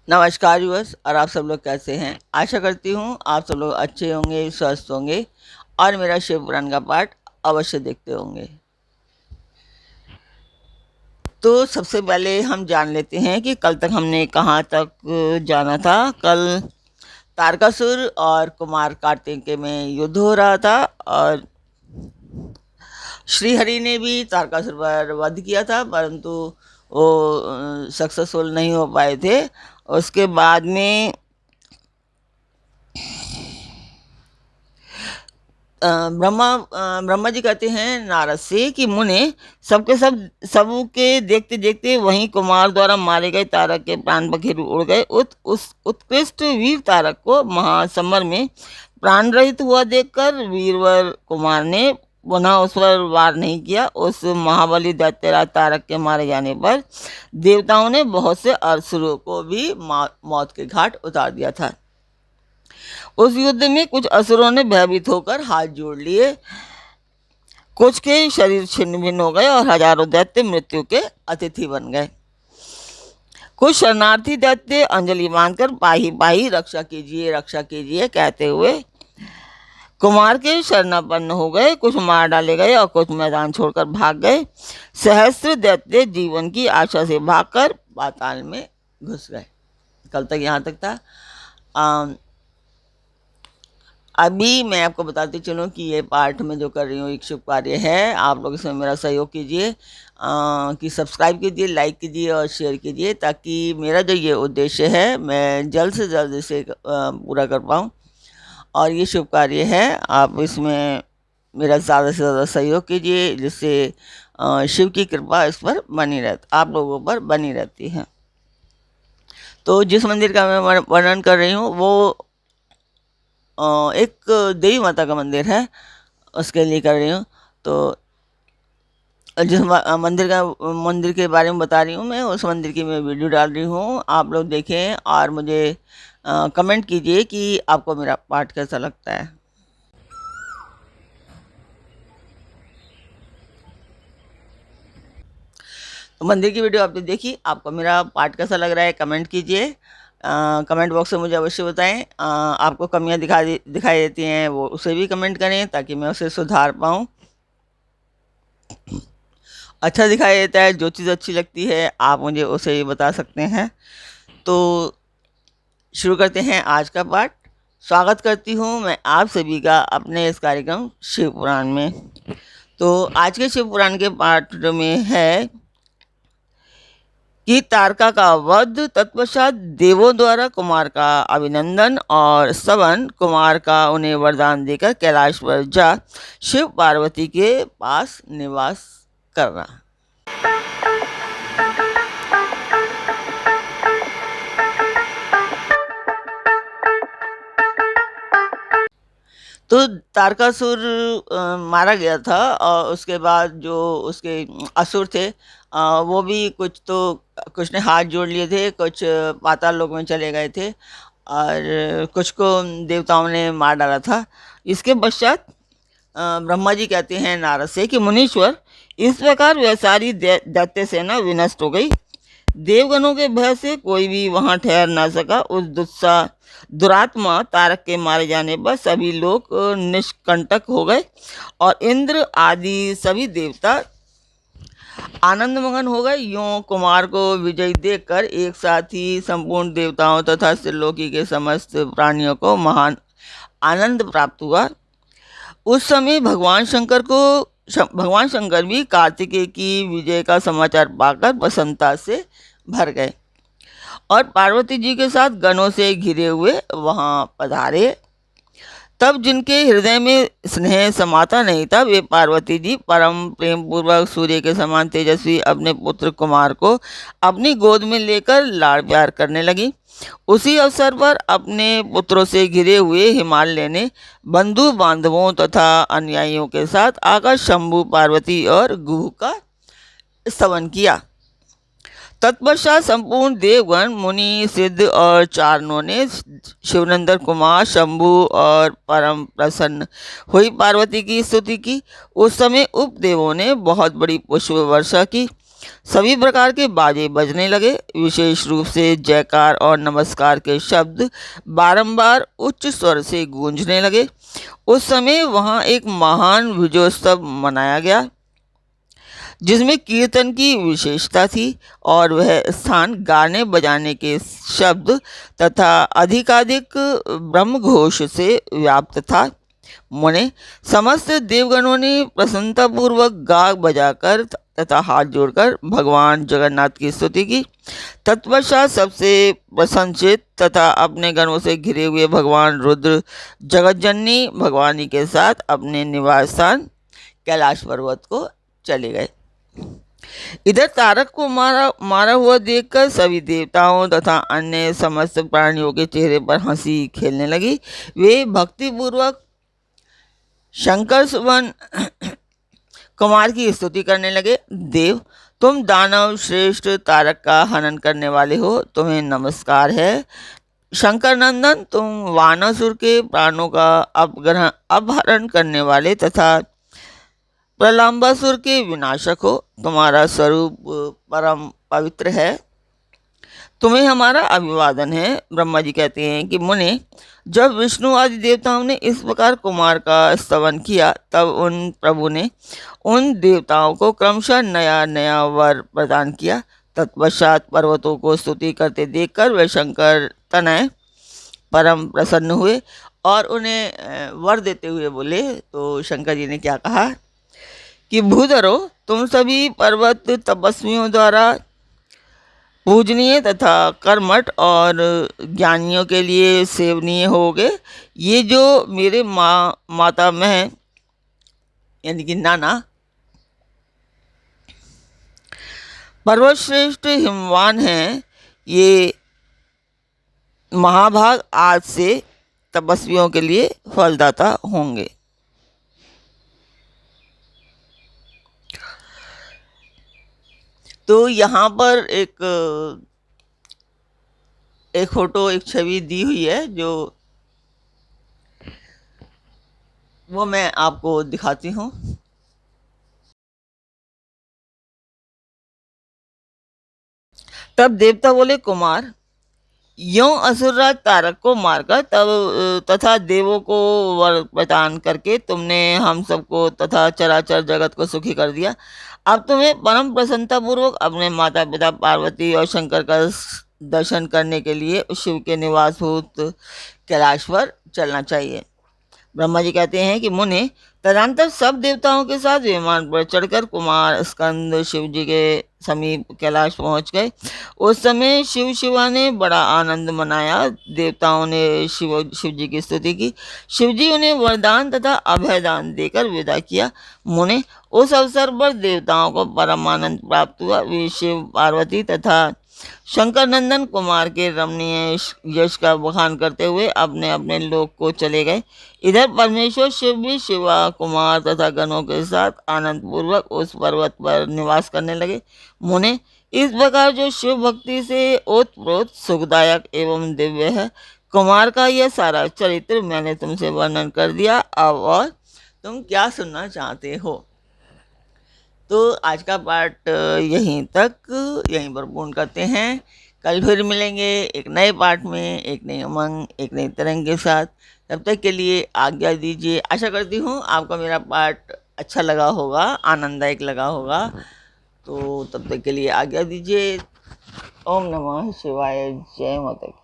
नमस्कार व्यूअर्स। और आप सब लोग कैसे हैं? आशा करती हूँ आप सब लोग अच्छे होंगे, स्वस्थ होंगे और मेरा शिव पुराण का पाठ अवश्य देखते होंगे। तो सबसे पहले हम जान लेते हैं कि कल तक हमने कहाँ तक जाना था। कल तारकासुर और कुमार कार्तिकेय में युद्ध हो रहा था और श्रीहरि ने भी तारकासुर पर वध किया था, परंतु वो सक्सेसफुल नहीं हो पाए थे। उसके बाद में ब्रह्मा जी कहते हैं नारद से कि मुने, सबके सबके देखते देखते वहीं कुमार द्वारा मारे गए तारक के प्राण पखेरु उड़ गए। उस उत्कृष्ट वीर तारक को महासमर में प्राण रहित हुआ देखकर वीरवर कुमार ने पुनः उस पर वार नहीं किया। उस महाबली दैत्यराज तारक के मारे जाने पर देवताओं ने बहुत से असुरों को भी मौत के घाट उतार दिया था। उस युद्ध में कुछ असुरों ने भयभीत होकर हाथ जोड़ लिए, कुछ के शरीर छिन्न भिन्न हो गए और हजारों दैत्य मृत्यु के अतिथि बन गए। कुछ शरणार्थी दैत्य अंजलि मानकर पाही पाही रक्षा कीजिए कहते हुए कुमार के शरणापन्न हो गए। कुछ मार डाले गए और कुछ मैदान छोड़कर भाग गए। सहस्त्र दैत्य जीवन की आशा से भागकर पाताल में घुस गए। कल तक यहाँ तक था। अभी मैं आपको बताती चलूँ कि ये पाठ में जो कर रही हूँ एक शुभ कार्य है। आप लोग इसमें मेरा सहयोग कीजिए, कि सब्सक्राइब कीजिए, लाइक कीजिए और शेयर कीजिए, ताकि मेरा जो ये उद्देश्य है मैं जल्द से जल्द इसे पूरा कर पाऊँ। और ये शुभ कार्य है, आप इसमें मेरा ज़्यादा से ज़्यादा सहयोग कीजिए, जिससे शिव की कृपा इस पर बनी रहती, आप लोगों पर बनी रहती है। तो जिस मंदिर का मैं वर्णन कर रही हूँ वो एक देवी माता का मंदिर है, उसके लिए कर रही हूँ। तो जिस मंदिर के बारे में बता रही हूँ मैं, उस मंदिर की मैं वीडियो डाल रही हूँ। आप लोग देखें और मुझे कमेंट कीजिए कि आपको मेरा पाठ कैसा लगता है। तो मंदिर की वीडियो आपने देखी, आपको मेरा पाठ कैसा लग रहा है कमेंट कीजिए। कमेंट बॉक्स में मुझे अवश्य बताएं। आपको कमियां दिखाई देती हैं वो उसे भी कमेंट करें, ताकि मैं उसे सुधार पाऊँ। अच्छा दिखाई देता है, जो चीज़ अच्छी लगती है आप मुझे उसे बता सकते हैं। तो शुरू करते हैं आज का पाठ। स्वागत करती हूँ मैं आप सभी का अपने इस कार्यक्रम शिव पुराण में। तो आज के शिव पुराण के पाठ में है कि तारका का वध, तत्पश्चात देवों द्वारा कुमार का अभिनंदन और स्तवन, कुमार का उन्हें वरदान देकर कैलाश पर जा शिव पार्वती के पास निवास करना। तो तारकासुर मारा गया था और उसके बाद जो उसके असुर थे, वो भी कुछ ने हाथ जोड़ लिए थे, कुछ पाताल लोक में चले गए थे और कुछ को देवताओं ने मार डाला था। इसके पश्चात ब्रह्मा जी कहते हैं नारद से कि मुनीश्वर, इस प्रकार वह सारी दैत्य सेना विनष्ट हो गई। देवगणों के भय से कोई भी वहां ठहर ना सका। उस दुरात्मा तारक के मारे जाने पर सभी लोग निष्कंटक हो गए और इंद्र आदि सभी देवता आनंद मगन हो गए। यूं कुमार को विजयी देखकर एक साथ ही संपूर्ण देवताओं तथा त्रिलोकी के समस्त प्राणियों को महान आनंद प्राप्त हुआ। उस समय भगवान शंकर भी कार्तिकेय की विजय का समाचार पाकर प्रसन्नता से भर गए और पार्वती जी के साथ गणों से घिरे हुए वहां पधारे। तब जिनके हृदय में स्नेह समाता नहीं था, वे पार्वती जी परम प्रेम पूर्वक सूर्य के समान तेजस्वी अपने पुत्र कुमार को अपनी गोद में लेकर लाड़ प्यार करने लगी। उसी अवसर पर अपने पुत्रों से घिरे हुए हिमालय ने बंधु बांधवों तथा अनुयायियों के साथ आकर शंभु, पार्वती और गुह का स्तवन किया। तत्पश्चात संपूर्ण देवगण, मुनि, सिद्ध और चारणों ने शिवनंदन कुमार शंभु और परम प्रसन्न हुई पार्वती की स्तुति की। उस समय उपदेवों ने बहुत बड़ी पुष्प वर्षा की। सभी प्रकार के बाजे बजने लगे। विशेष रूप से जयकार और नमस्कार के शब्द बारंबार उच्च स्वर से गूंजने लगे। उस समय वहां एक महान विजयोत्सव मनाया गया, जिसमें कीर्तन की विशेषता थी और वह स्थान गाने बजाने के शब्द तथा अधिकाधिक ब्रह्मघोष से व्याप्त था। मुने समस्त देवगणों ने प्रसन्नतापूर्वक गा बजाकर तथा हाथ जोड़कर भगवान जगन्नाथ की स्तुति की। तत्पश्चात सबसे प्रसन्नचित तथा अपने गणों से घिरे हुए भगवान रुद्र जगज्जननी भगवानी के साथ अपने निवास स्थान कैलाश पर्वत को चले गए। इधर तारक को मारा मारा हुआ देखकर सभी देवताओं तथा अन्य समस्त प्राणियों के चेहरे पर हंसी खेलने लगी। वे भक्तिपूर्वक शंकर सुवन कुमार की स्तुति करने लगे। देव, तुम दानव श्रेष्ठ तारक का हनन करने वाले हो, तुम्हें नमस्कार है। शंकर नंदन, तुम वानासुर के प्राणों का अपहरण करने वाले तथा प्रलंबासुर के विनाशक हो। तुम्हारा स्वरूप परम पवित्र है, तुम्हें हमारा अभिवादन है। ब्रह्मा जी कहते हैं कि मुने, जब विष्णु आदि देवताओं ने इस प्रकार कुमार का स्तवन किया, तब उन प्रभु ने उन देवताओं को क्रमशः नया नया वर प्रदान किया। तत्पश्चात पर्वतों को स्तुति करते देखकर वे शंकर तनय परम प्रसन्न हुए और उन्हें वर देते हुए बोले। तो शंकर जी ने क्या कहा कि भूधरो, तुम सभी पर्वत तपस्वियों द्वारा पूजनीय तथा कर्मठ और ज्ञानियों के लिए सेवनीय होगे। ये जो मेरे माता में यानी कि नाना पर्वतश्रेष्ठ हिमवान हैं, ये महाभाग आज से तपस्वियों के लिए फलदाता होंगे। तो यहाँ पर एक फोटो, एक छवि दी हुई है, जो वो मैं आपको दिखाती हूँ। तब देवता बोले, कुमार, यों असुरराज तारक को मारकर तब तथा देवों को वर प्रदान करके तुमने हम सबको तथा चराचर जगत को सुखी कर दिया। अब तुम्हें परम प्रसन्नता पूर्वक अपने माता पिता पार्वती और शंकर का दर्शन करने के लिए शिव के निवास भूत कैलाश पर चलना चाहिए। ब्रह्मा जी कहते हैं कि मुने, तदनंतर सब देवताओं के साथ विमान पर चढ़कर कुमार स्कंद शिव जी के समीप कैलाश पहुंच गए। उस समय शिव शिवा ने बड़ा आनंद मनाया। देवताओं ने शिव जी की स्तुति की। शिव जी उन्हें वरदान तथा अभयदान देकर विदा किया। मुने, उस अवसर पर देवताओं को परम आनंद प्राप्त हुआ। वे शिव पार्वती तथा शंकर नंदन कुमार के रमणीय यश का बखान करते हुए अपने अपने लोक को चले गए। इधर परमेश्वर शिव भी शिवा कुमार तथा गणों के साथ आनंद पूर्वक उस पर्वत पर निवास करने लगे। मुने, इस प्रकार जो शिव भक्ति से ओतप्रोत सुखदायक एवं दिव्य है, कुमार का यह सारा चरित्र मैंने तुमसे वर्णन कर दिया। अब और तुम क्या सुनना चाहते हो? तो आज का पार्ट यहीं पर पूर्ण करते हैं। कल फिर मिलेंगे एक नए पार्ट में, एक नई उमंग, एक नई तरंग के साथ। तब तक के लिए आज्ञा दीजिए। आशा करती हूँ आपको मेरा पार्ट अच्छा लगा होगा, आनंददायक लगा होगा। तो तब तक के लिए आज्ञा दीजिए। ओम नमः शिवाय। जय माता की।